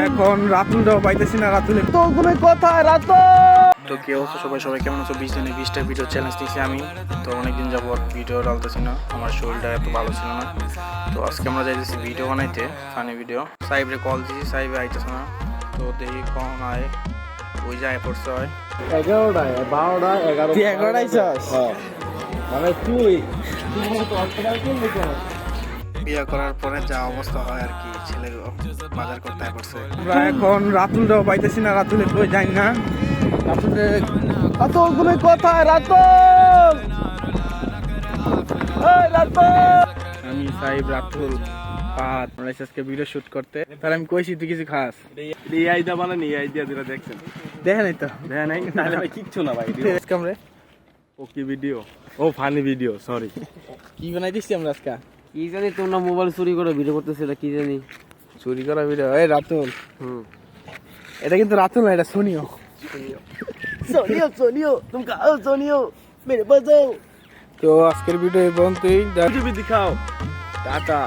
এখন রাতুলটাও পাইতেছি না। রাতুলে তো কোনো কথা রাতুল। তো কি অবস্থা সবাই কেমন আছো? 20 দিনে 20টা ভিডিও চ্যালেঞ্জ নিয়েছি আমি। তো অনেকদিন যাবত ভিডিও ডালতেছি না, আমার শরীরটা এত ভালো ছিল না। তো আজকে আমরা যাইতেছি ভিডিও বানাইতে, ফানি ভিডিও। সাইবরে কল দিয়েছি, সাইবে আইতেছে না। তো দেখি কখন আয়, ওই যায় পড়ছে হয় 11টায় 12টা 11 তুই 11টায় যাস? মানে তুই বিয়ে করার পরে যা অবস্থা হয় আর কি, ছেলে বাজার করতে পড়ছে। আমরা এখন রাতুলটাও পাইতেছি না, রাতুলে কই যাই না। রাতুলে রাতুল কোনো কথা রাতুল, এই রাতুল। আমি সাহেব রাতুল পাহাড় আমরা আজকে ভিডিও শুট করতে। তাহলে আমি কইছি তুই কিছু খাস? এই আইডিয়া বানানি, এই আইডিয়া যেটা দেখছেন দেখে নাই তো, দেখেন নাই তাহলে ভাই কিচ্ছু না ভাই। কামরে ও কি ভিডিও, ও ফানি ভিডিও, সরি। কি বানাই দিচ্ছি আমরা আজকে? কি জানি তোমরা মোবাইল চুরি করে ভিডিও করতেছিল, কি জানি চুরি করা ভিডিও। এই রাতুল, এটা কিন্তু রাতুল না, এটা সোনিও। সোনিও তুমি কাও সোনিও মেরে বাজাও। তো আজকের ভিডিও এই পর্যন্তই। দিখাও টাটা।